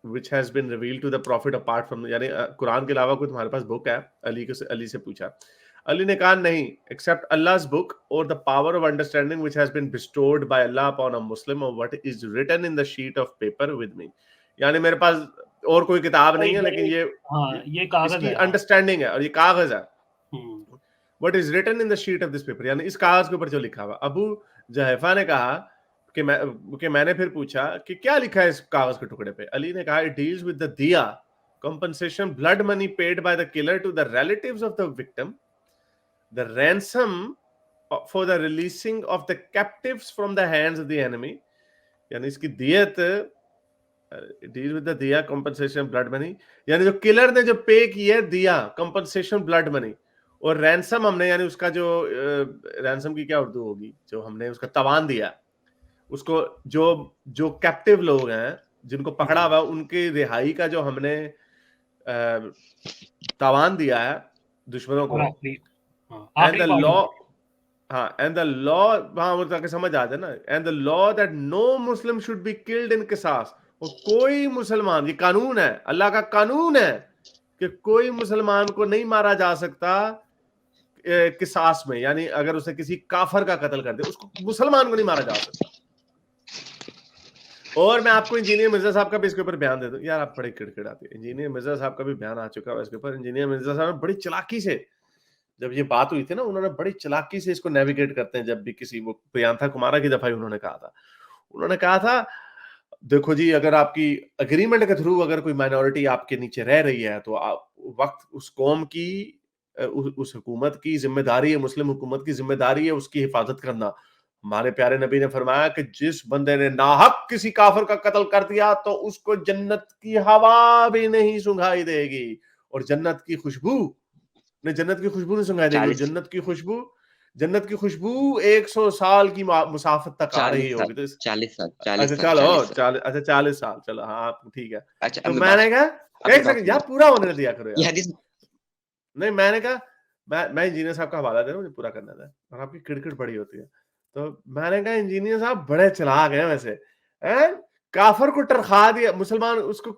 which has been revealed to the prophet apart from, यानी कुरान के अलावा कोई तुम्हारे पास बुक है? अली से पूछा। अली ने कहा नहीं, except Allah's book or the power of understanding which has been bestowed by Allah upon a Muslim or what is written in the sheet of paper with me। यानी मेरे पास और कोई किताब नहीं है, लेकिन ये कागज इसकी है, अंडरस्टैंडिंग है और ये कागज है। हम्म, What is written in the sheet of this paper, यानी इस कागज के ऊपर जो लिखा हुआ। अबू जहफा ने कहा कि मैंने फिर पूछा कि क्या लिखा है इस कागज के टुकड़े पे। अली ने कहा, इट डील्स विद द दिया, compensation, blood money paid by the killer to the relatives of the victim, the ransom for the releasing of the captives from the hands of the enemy, यानी इसकी दियत, deal with the दिया, compensation, blood money, यानी जो killer ने जो पे की है दिया, कंपनसेशन, ब्लड मनी, और रैंसम हमने, यानी उसका जो रैंसम की क्या उर्दू होगी, जो हमने उसका तवान दिया उसको, जो कैप्टिव लोग हैं जिनको पकड़ा हुआ, उनकी रिहाई का जो हमने तवान दिया है दुश्मनों को। एंड द लॉ, हाँ, एंड द लॉ, हाँ वो ताकि समझ आ जाए ना, and the law that no Muslim should be killed in किसास, और कोई मुसलमान, ये कानून है, अल्लाह का कानून है कि कोई मुसलमान को नहीं मारा जा सकता किसास में, यानी अगर उसे किसी काफर का कत्ल कर दे, उसको मुसलमान को नहीं मारा जा सकता। और मैं आपको इंजीनियर मिर्जा साहब का भी इसके ऊपर बयान दे दूं, यार आप बड़े किड़किड़ आते हैं। इंजीनियर मिर्जा साहब का भी बयान आ चुका है इसके ऊपर। इंजीनियर मिर्जा साहब ने बड़ी चालाकी से, जब ये बात हुई थी ना, उन्होंने बड़ी चालाकी से इसको नेविगेट करते हैं। जब भी किसी, वो प्रियंका कुमारा की दफा उन्होंने कहा था देखो जी, अगर आपकी अग्रीमेंट के थ्रू अगर कोई माइनॉरिटी आपके नीचे रह रही है तो आप वक्त उस कौम की, उस हुकूमत की जिम्मेदारी है, मुस्लिम हुकूमत की जिम्मेदारी है उसकी हिफाजत करना। हमारे प्यारे नबी ने फरमाया कि जिस बंदे ने नाहक किसी काफिर का कत्ल कर दिया तो उसको जन्नत की हवा भी नहीं सुंघाई देगी, और जन्नत की खुशबू नहीं सुंघाई देगी। जन्नत की खुशबू 100 साल की मुसाफत तक आ रही होगी। तो 40 साल, अच्छा चलो, 40 साल, चलो हाँ ठीक है। अच्छा, तो मैंने कहा एक सेकंड यार, पूरा होने दिया करो यार। नहीं, मैंने कहा मैं इंजीनियर साहब का हवाला दे रहा हूँ, मुझे पूरा करना था, और आपकी किड़किड़ बड़ी होती है। तो मैंने कहा इंजीनियर साहब बड़े चालाक हैं वैसे, काफर को टरखा दिया, मुसलमान उसको,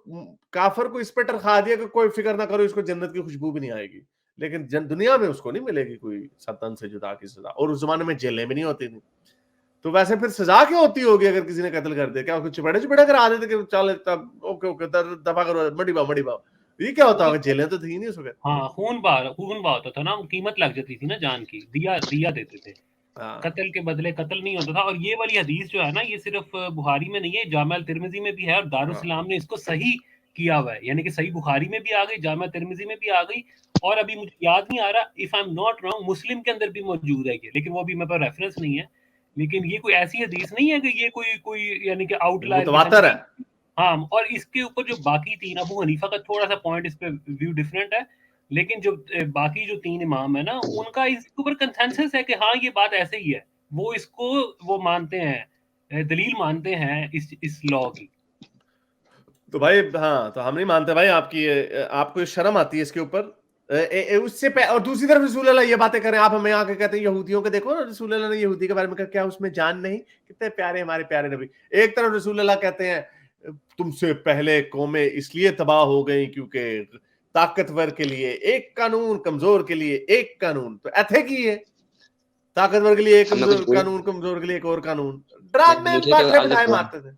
काफर को इस पे टरखा दिया कि कोई फिक्र ना करो, इसको जन्नत की खुशबू भी नहीं आएगी, लेकिन दुनिया में उसको नहीं मिलेगी कोई सतन से जुदा की सजा, और उस जमाने में जेलें भी नहीं होती थी। तो वैसे फिर सजा क्या होती होगी अगर किसी ने कत्ल कर दिया? क्या कुछ चिपड़े करा देते कि चल तब ओके दफा करो, मड़ी बाओ, ये क्या होता होगा? जेलें तो थी नहीं उस वक्त। हाँ, खून बहा होता था ना, कीमत लग जाती थी ना जान की, दिया देते थे, कत्ल के बदले कत्ल नहीं होता था। और ये वाली हदीस जो है ना, ये सिर्फ बुखारी में नहीं है, जामा तिरमिजी में भी है, और दारुसलाम ने इसको सही किया हुआ है, यानी कि सही बुखारी में भी आ गई, जामा तिरमिजी में भी आ गई, और अभी मुझे याद नहीं आ रहा, if I am not wrong, Muslim के अंदर भी मौजूद है ये, लेकिन वो भी मेरे पास रेफरेंस नहीं है। लेकिन ये कोई ऐसी हदीस नहीं है कि ये कोई यानी कि आउटलायर है। हाँ, और इसके ऊपर जो बाकी तीन, अबू हनीफा का थोड़ा सा पॉइंट इस पे व्यू डिफरेंट है, लेकिन जो बाकी जो तीन इमाम है ना, उनका इसके ऊपर कंसेंसस है कि हाँ ये बात ऐसे ही है, वो इसको वो मानते हैं, दलील मानते हैं इस लॉ की। तो भाई हाँ, तो हम नहीं मानते भाई आपको शर्म आती है इसके ऊपर। उससे और दूसरी तरफ रसूल अल्लाह ये बातें करें, आप हमें आके कहते हैं यहूदियों के देखो रसूल अल्लाह ने यहूदी के बारे में कहा, क्या उसमें जान नहीं? कितने प्यारे हमारे प्यारे नबी। एक तरफ रसूल अल्लाह कहते हैं तुमसे पहले कौमें इसलिए तबाह हो गई क्योंकि ताकतवर के लिए एक कानून, कमजोर के लिए एक कानून। तो एथिक ही है, ताकतवर के लिए एक कानून, कमजोर के लिए एक और कानून। ड्रामे बातें बिठाए मारते थे।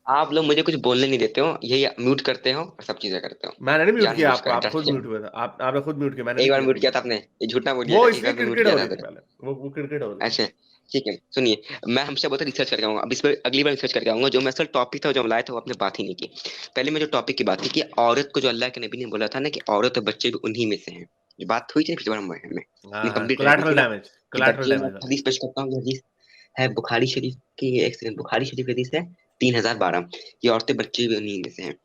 आप लोग मुझे कुछ बोलने नहीं देते हो, यही म्यूट करते हो और सब चीजें करते हो। मैंने नहीं म्यूट किया आपको, आप खुद म्यूट हुए थे। आपने खुद म्यूट किया, मैंने एक बार म्यूट किया था आपने, ये झूठ ना बोलिए। वो इसलिए क्रिकेट हो रही थी पहले, वो क्रिकेट हो रही। अच्छा ठीक है, सुनिए, मैं हमसे बहुत रिसर्च करके आऊंगा, अब इस पर अगली बार रिसर्च करके आऊंगा। जो मैं असल टॉपिक था जो हम लाए थे वो आपने बात ही नहीं की। पहले मैं जो टॉपिक की बात की कि औरत को जो अल्लाह के नबी ने बोला था ना कि औरत और बच्चे भी उन्हीं में से हैं, जो बात हुई थी पिछले बार में कोलैटरल डैमेज। हदीस पेश करता हूं, हदीस है बुखारी शरीफ की, एक सेकंड, बुखारी शरीफ हदीस है 3012, ये औरतें बच्चे भी उन्हीं में से हैं।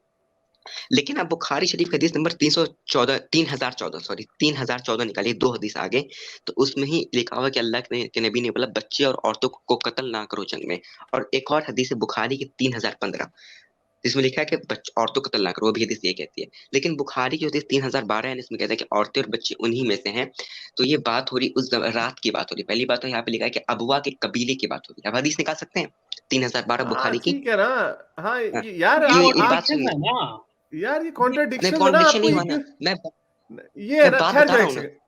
लेकिन अब बुखारी शरीफ हदीस नंबर 3014 निकालिए, 2 हदीस आगे, तो उसमें ही लिखा हुआ कि अल्लाह के नबी ने बोला बच्चे और औरतों को कत्ल ना करो जंग में। और एक और हदीस है बुखारी की 3015, जिसमें लिखा है कि औरतों को कत्ल ना करो, वो भी हदीस ये कहती है। लेकिन बुखारी की हदीस 3012 है, इसमें कहता है कि औरतें और बच्चे उन्हीं में से हैं। तो ये बात हो रही उस रात की बात हो रही। पहली बात तो यहाँ पे लिखा है कि अबवा के कबीले की बात हो रही है। अब हदीस निकाल सकते हैं 3012 हाँ बुखारी की। ठीक है ना। हाँ हाँ, यार ये आप बात कॉन्ट्रडिक्शन सुनिए। है ना यार ये ये। नहीं, कॉन्ट्रडिक्शन है ना, कॉन्ट्रडिक्शन आपको नहीं ये हुआ ना। क्यों मैं ये है मैं ना। बात ठहर बता जाओ रहा एक हूँ ना। सेकंड,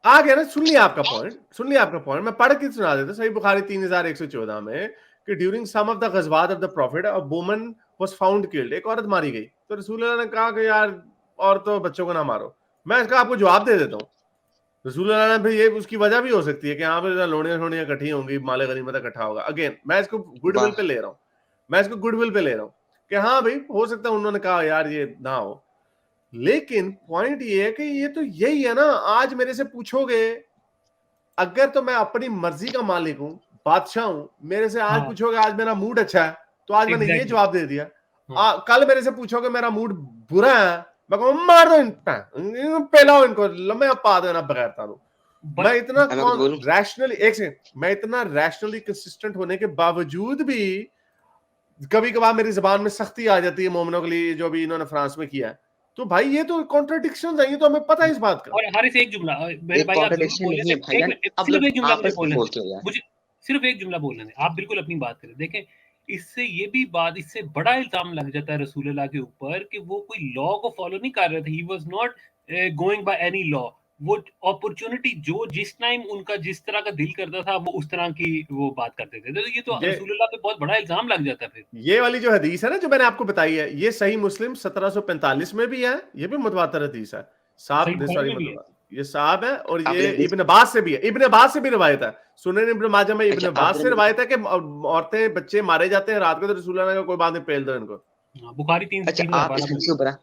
आ गया ना, सुन लिया आपका पॉइंट, सुन लिया आपका पॉइंट। मैं पढ़ के सुना देता। सही बुखारी 3114 में कि ड्यूरिंग सम ऑफ द गज़वात of the prophet a woman was found killed, एक औरत मारी गई। तो रसूल अल्लाह ने कहा कि यार औरतों बच्चों को ना मारो। मैं इसका आपको जवाब दे देता हूँ। रसूल अल्लाह ने फिर ये उसकी वजह भी हो सकती है कि यहाँ पे लोनियां शोनियां इकट्ठी होंगी, माल गनीमत इकट्ठा होगा। अगेन मैं इसको गुडविल वाह, पे ले रहा हूँ, मैं इसको गुडविल पे ले रहा हूँ कि हाँ भाई हो सकता है उन्होंने कहा यार ये ना हो। लेकिन पॉइंट ये है कि ये तो यही है ना। आज मेरे से पूछोगे, अगर तो मैं अपनी मर्जी का मालिक हूं, बादशाह हूं, मेरे से आज हाँ पूछोगे आज मेरा मूड अच्छा है, तो आज मैंने ये एग्जैक्टली। जवाब दे दिया। हाँ कल मेरे से पूछोगे मेरा मूड बुरा है, मैं कहूँ मार दो पेलाओ इनको, लम्बे पा देना बगैर तारू। मैं बट इतना मैं कुछ बोलूं? रैशनली, एक सेकंड, मैं इतना रैशनली कंसिस्टेंट होने के बावजूद भी कभी कभार मेरी जबान में सख्ती आ जाती है मोमिनों के लिए, जो भी इन्होंने फ्रांस में किया है। तो भाई ये तो कॉन्ट्रडिक्शन है, ये तो हमें पता है इस बात का। और हारिस एक जुमला मेरे एक भाई आप जरूर कॉन्ट्रडिक्शन बोले, नहीं है सिर्फ एक भाईजान, मिनट, अब सिर्फ लोग एक जुमला मुझे आपस में बोलने बोलते दें, हो यार। मुझे सिर्फ एक जुमला बोलने दें, आप बिल्कुल अपनी बात करें। देखें, इससे ये भी बात, इससे बड़ा इल्जाम लग जाता है रसूल अल्लाह के ऊपर कि वो कोई लॉ को फॉलो नहीं कर रहे थे। He was not going by any law. वो अपॉर्चुनिटी जो जिस टाइम उनका जिस तरह का दिल करता था वो उस तरह की वो बात करते थे। तो ये तो ये रसूल अल्लाह पे बहुत बड़ा इल्जाम लग जाता है फिर। ये वाली जो हदीस है ना जो मैंने आपको बताई है, ये सही मुस्लिम 1745 में भी है, ये भी मुतवातर हदीस है सही साहब, बुखारी सॉरी में भी है। मतलब ये साहब है। और आप ये ये हदीस इब्न अब्बास से भी है, इब्न अब्बास से भी रिवायत है। सुनन इब्न माजा में इब्न अच्छा, आप अब्बास जरा से मेरे रिवायत है कि औरतें बच्चे मारे जाते हैं रात को, तो रसूल अल्लाह ने कहा, कोई बात नहीं, पेल दो इनको। हाँ, बुखारी अच्छा, तीन आप इस 3012 में हदीस भी को बड़ा,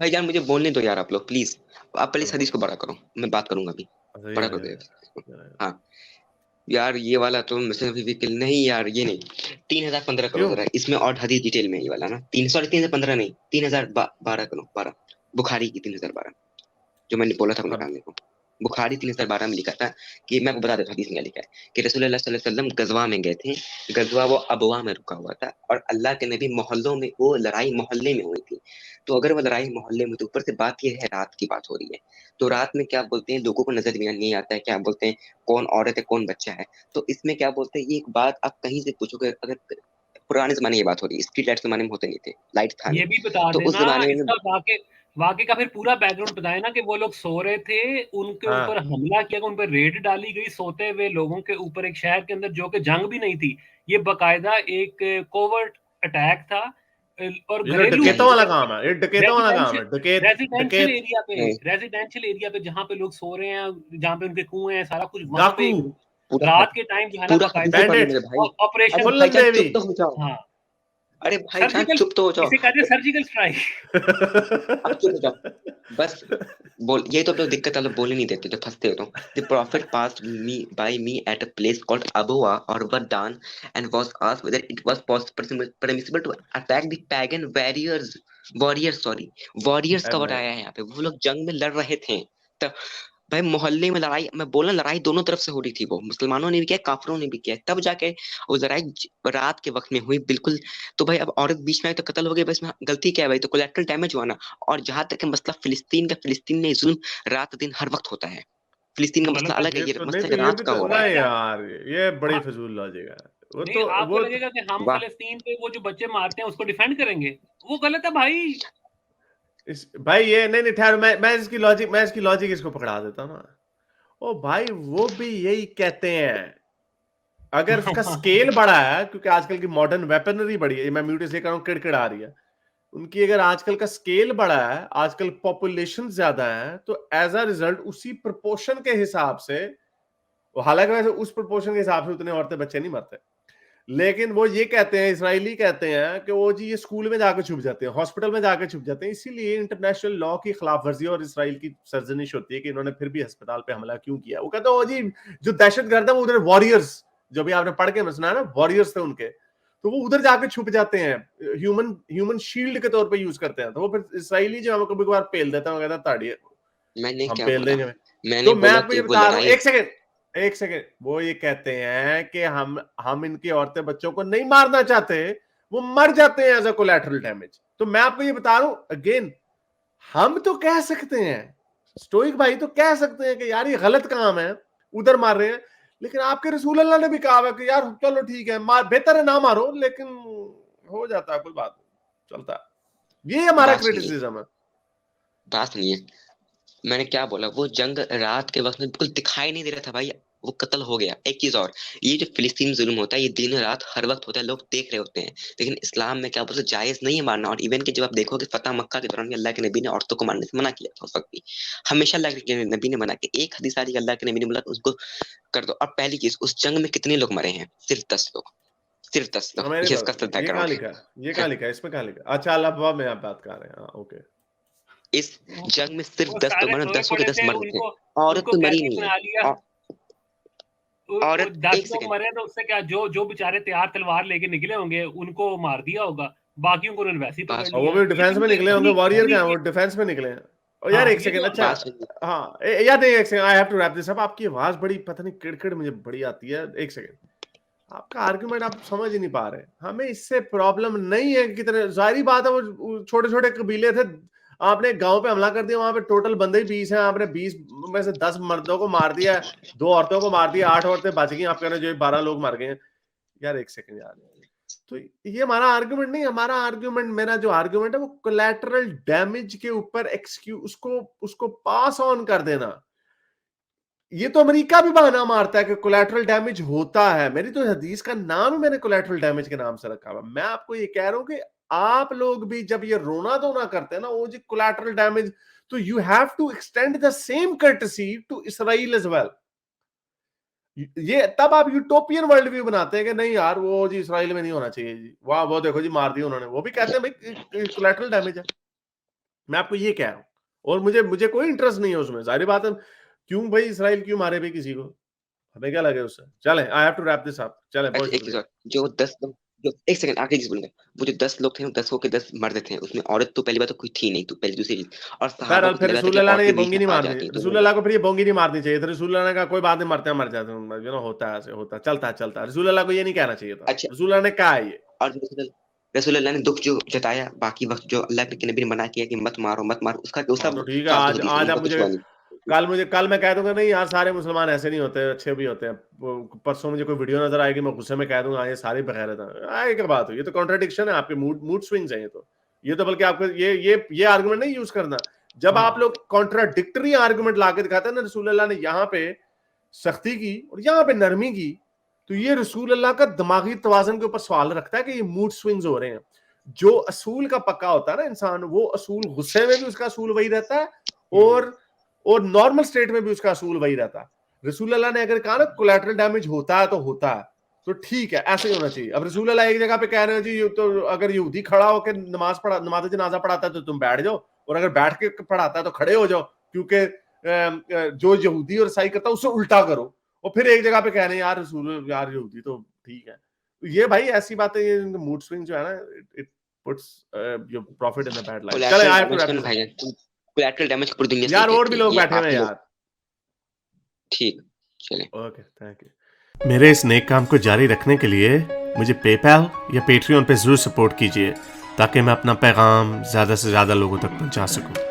भाईजान मुझे बोलने दो यार, आप लोग प्लीज। आप पहले इस चलो हदीस बोलो। को बड़ा करो, मैं बात करूंगा अभी। अच्छा ये बड़ा आ कर जाओ दो यार यार, इसको। ये आ जाओ। हाँ यार, ये वाला तो मुझसे भी नहीं यार, ये नहीं। 3015 करो क्यों? जरा, इसमें और हदीस डिटेल में ये वाला ना। 315 नहीं, 3012 करो, 12 बुखारी की 3012, जो मैंने बोला था अब निकालने को। बुखारी 3012 में लिखा था कि मैं आपको बता देता हूँ हदीस में क्या लिखा है कि रसूलुल्लाह सल्लल्लाहु अलैहि वसल्लम गजवा में गए थे। गजवा वो अबवा में रुका हुआ था, और अल्लाह के नबी मोहल्लों में, वो लड़ाई मोहल्ले में हुई थी। तो अगर वो लड़ाई मोहल्ले में, तो ऊपर से बात ये है रात की बात हो रही है। तो रात में क्या बोलते हैं, लोगों को नजर भी नहीं आता है, क्या बोलते हैं कौन औरत है कौन बच्चा है। तो इसमें क्या बोलते हैं, ये एक बात आप कहीं से पूछोगे, अगर पुराने जमाने की बात हो रही है, स्ट्रीट लाइट जमाने में होते नहीं थे, लाइट था नहीं, ये भी बता तो उस देना जमाने में। इसका वाक़े वाक़े का फिर पूरा बैकग्राउंड बताएं ना कि वो लोग सो रहे थे, उनके ऊपर हाँ हमला किया गया, उन पे रेड डाली गई सोते हुए लोगों के ऊपर एक शहर के अंदर, जो कि जंग भी नहीं थी। ये बाकायदा एक कोवर्ट अटैक था और ये तो घरेलू नहीं डकैतों वाला काम है, ये डकैतों वाला काम है, रेजिडेंशियल डकैत रेजिडेंशियल डकैत एरिया पे, नहीं, रेजिडेंशियल एरिया पे जहाँ पे लोग सो रहे हैं, जहाँ पे उनके कुएँ हैं, सारा कुछ वहाँ पे डाकू, एक पूरा रात के टाइम जो है ना पूरा हदीस को बाकायदा पढ़ लो बैंडेड, मेरे भाई। अरे ऑपरेशन। मुल्लन भाईजान देवी। चुप तो हो जाओ। हाँ, अरे भाईजान सर्जिकल, चुप तो हो जाओ। इसे कहते हैं सर्जिकल स्ट्राइक। अब चुप हो जाओ बस। बोल, ये तो दिक्कत है, लोग बोल ही नहीं देते, तो फंसते हो तुम। The prophet passed me by me at a place called Abwa or Waddan and was asked whether it was permissible to attack the pagan warriors का वर्ड आया है यहाँ पे, वो लोग जंग में लड़ रहे थे। तब भाई मोहल्ले में लड़ाई, मैं बोला लड़ाई दोनों तरफ से हो रही थी, वो मुसलमानों ने भी किया, काफिरों ने भी किया, तब जाके वो लड़ाई रात के वक्त में हुई बिल्कुल। तो भाई अब औरत बीच में आई तो कत्ल हो गई, बस में गलती क्या है भाई, तो कोलैटरल डैमेज हुआ ना। और जहां तक है मसला फिलिस्तीन का, फिलिस्तीन में जुल्म रात दिन हर वक्त होता है। फिलिस्तीन का वो मसला गलत है। अलग है, ये ये तो नहीं, तो मसला ये रात भी का तो हो रहा है। नहीं बाकायदा यार, ये बड़ी हाँ, फजूल लॉजिक है। नहीं आपको वो तो लगेगा कि हम वाह, फलस्तीन पे वो जो बच्चे मारते हैं उसको डिफेंड करेंगे, वो गलत है भाई। भाई ये नहीं नहीं ठहर, मैं इसकी लॉजिक इसको पकड़ा देता हूँ ना। ओ भाई वो भी यही कहते हैं, अगर उसका स्केल बड़ा है, क्योंकि आजकल की मॉडर्न वेपनरी बड़ी है, मैं म्यूट इसलिए कर रहा हूं, किड़किड़ आ रही है उनकी, अगर आजकल का स्केल बड़ा है, आजकल पॉपुलेशन ज्यादा है, तो एज अ रिजल्ट उसी प्रोपोर्शन के हिसाब से, हालांकि वैसे उस प्रोपोर्शन के हिसाब से उतने औरतें बच्चे नहीं मरते, लेकिन वो ये कहते हैं, इसराइली कहते हैं कि वो जी ये स्कूल में जाकर छुप जाते हैं, हॉस्पिटल में जाकर छुप जाते हैं, इसीलिए इंटरनेशनल लॉ की खिलाफ वर्जी और इसराइल की सर्जनिश होती है कि इन्होंने फिर भी अस्पताल पे हमला क्यों किया। वो कहते हैं ओ जी जो दहशतगर्द है वो उधर वॉरियर्स, जो भी आपने पढ़ के मैं सुना ना, वॉरियर्स थे उनके, तो वो उधर जाके छुप जाते हैं, ह्यूमन शील्ड के तौर पे यूज करते हैं। तो वो फिर इसराइली जो हमें कभी कभार पेल देता है, वो कहता है ताड़िए मैंने हम क्या पेल बोला? देंगे। मैंने तो मैं बोला आपको कि ये वो बता रहा हूँ, लड़ाई। एक सेकंड, वो ये कहते हैं कि हम इनकी औरतें बच्चों को नहीं मारना चाहते, वो मर जाते हैं एज अ कोलैटरल डैमेज। तो मैं आपको ये बता रहा हूं अगेन, हम तो कह सकते हैं, स्टोइक भाई तो कह सकते हैं कि यार ये गलत काम है, उधर मार रहे हैं, लेकिन आपके रसूल अल्लाह ने भी कहा है कि यार चलो ठीक है, बेहतर है ना मारो, लेकिन हो जाता है, कोई बात नहीं, चलता है। ये हमारा क्रिटिसिज्म है। बात नहीं है, मैंने क्या बोला, वो जंग रात के वक्त में बिल्कुल दिखाई नहीं दे रहा था भाई, वो कत्ल हो गया। एक चीज और, ये जो फिलिस्तीन जुल्म होता है ये दिन रात हर वक्त होता है, लोग देख रहे होते हैं, लेकिन इस्लाम में क्या बोलते जायज नहीं है मारना। और इवन कि जब आप देखोगे फतह मक्का के दौरान भी अल्लाह के नबी ने औरतों को मारने से मना किया था उस वक्त भी, हमेशा अल्लाह के नबी ने मना किया। एक हदीस आ रही है अल्लाह के नबी ने बोला उसको कर दो। और पहली चीज, उस जंग में कितने लोग मरे हैं? सिर्फ 10 लोग, सिर्फ 10 लोग। मेरे ये इसका पास ये कहाँ लिखा है, ये कहाँ लिखा है, इसमें कहाँ लिखा है? अच्छा अल्लाह में आप बात कर रहे हैं, हाँ ओके। इस जंग में सिर्फ वो 10 लोग सारे मरे, सोए 10 के पड़े 10 थे, मर गए थे, उनको औरत उनको तो मरी कैदी नहीं बना लिया। है। औरत 10 एक लोग सेकंड, मरे तो उससे क्या, जो बेचारे तैयार तलवार लेके निकले होंगे उनको मार दिया होगा, बाकियों को उन्होंने वैसे ही पकड़ बस और वो लिया। भी डिफेंस में निकले होंगे, वॉरियर क्या है वो, ये डिफेंस में निकले हैं। और यार हाँ, एक ये सेकंड, तो अच्छा बात सुनिए। हाँ याद है, एक second, I have to wrap this up. आपकी आवाज बड़ी पता नहीं किड़किड़ मुझे बड़ी आती है, एक सेकंड, आपका आर्गुमेंट आप समझ ही नहीं पा रहे। हमें इससे प्रॉब्लम नहीं है, कितने जाहिर बात है वो छोटे छोटे कबीले थे, आपने गांव पे हमला कर दिया, वहां पे टोटल बंदे ही 20 हैं, आपने 20 में से 10 मर्दों को मार दिया, 2 औरतों को मार दिया, 8 औरतें बच गई, आप कह रहे हो जो 12 लोग मर गए। यार एक सेकंड यार, तो ये हमारा आर्गुमेंट नहीं, हमारा आर्गुमेंट, मेरा जो आर्गुमेंट है वो कोलैटरल डैमेज के ऊपर एक्सक्यूज उसको पास ऑन कर देना। ये तो अमेरिका भी बहाना मारता है कि कोलैटरल डैमेज होता है, मेरी तो हदीस का नाम ही मैंने कोलैटरल डैमेज के नाम से रखा हुआ। मैं आपको ये कह रहा हूं कि आप लोग भी जब ये रोना धोना करते हैं ना, वो जी कोलैटरल डैमेज, तो you have to extend the same courtesy to Israel as well. ये तब आप यूटोपियन वर्ल्ड व्यू बनाते हैं कि नहीं यार वो जी इसराइल में नहीं होना चाहिए जी, वाह वो देखो जी मार दिया उन्होंने, वो भी कहते हैं भाई कोलैटरल डैमेज है। मैं आपको ये कह रहा हूं, और मुझे मुझे कोई इंटरेस्ट नहीं है उसमें, जाहिर बात है, क्यों भाई इसराइल क्यों मारे भाई किसी को, हमें क्या लगे उससे। चलें, I have to wrap this up, चलें, बहुत अच्छा एक चीज शुक्रिया। और, जो 10 लोग, जो एक सेकंड आखिरी चीज बोलूंगा, वो जो 10 लोग थे वो 10 के 10 मर्द थे, उसमें औरत तो पहली बात तो कोई थी नहीं, तो पहली दूसरी चीज, और सहाबा बहरहाल को फिर लगा था रसूल कि अल्लाह ने ये औरतें बीच बोंगी में नहीं आ मारनी, जाती हैं, तो रसूल अल्लाह को फिर ये बोंगी नहीं मारनी चाहिए थी। रसूल अल्लाह ने कहा कोई बात नहीं, मरते हैं मर जाते हैं, यू नो होता है, ऐसे होता है, चलता है। रसूल अल्लाह को ये नहीं कहना चाहिए था, अच्छा। रसूल अल्लाह ने कहा है ये। और रसूल अल्लाह ने दुख जो जताया, बाकी वक्त जो अल्लाह के नबी ने मना किया कि मत मारो मत मारो, उसका हाँ तो ठीक है, साफ आज हदीस आज में आप कुछ मुझे हुआ नहीं। कल मैं कह दूंगा नहीं यार सारे मुसलमान ऐसे नहीं होते, अच्छे भी होते हैं, परसों मुझे कोई वीडियो नजर आएगी, मैं गुस्से में कह दूंगा ये सारे बगैरत हैं, क्या बात है, ये तो कॉन्ट्रडिक्शन है, आपके मूड स्विंग्स हैं ये तो बल्कि आपको ये आर्गुमेंट नहीं यूज करना। जब आप लोग कॉन्ट्राडिक्टरी आर्गुमेंट लाके दिखाते हैं ना, रसूल अल्लाह ने यहाँ पे सख्ती की और यहाँ पे नरमी की, तो ये रसूल अल्लाह का दिमागी तवाज़ुन के ऊपर सवाल रखता है कि ये मूड स्विंग्स हो रहे हैं। जो असूल का पक्का होता है ना इंसान, वो असूल गुस्से में भी उसका असूल वही रहता है, और नॉर्मल स्टेट में भी उसका असूल वही रहता है। रसूल अल्लाह ने अगर कहा ना कोलैटरल डैमेज होता है तो होता है, तो ठीक है, ऐसे ही होना चाहिए। अब रसूल अल्लाह एक जगह पे कह रहे हैं जी, तो अगर यहूदी खड़ा होकर नमाज जनाजा पढ़ाता है तो तुम बैठ जाओ, और अगर बैठ के पढ़ाता है तो खड़े हो जाओ, क्योंकि जो यहूदी और ईसाई करता है उससे उल्टा करो। और फिर एक जगह पे कह रहे हैं यार रसूल यार यहूदी तो ठीक है। ये भाई ऐसी बातें, ये मूड स्विंग जो है ना, it puts your prophet in the bad light. चले, I have to wrap this up. Collateral damage पूरी दुनिया से यार और कहती भी है, लोग ये बैठे हुए आप हैं लोग, यार। ठीक, चलें। Okay, thank you. मेरे इस नेक काम को जारी रखने के लिए मुझे पेपैल या पेट्रियन पे जरूर सपोर्ट कीजिए, ताकि मैं अपना पैगाम ज्यादा से ज्यादा लोगों तक पहुंचा सकूं।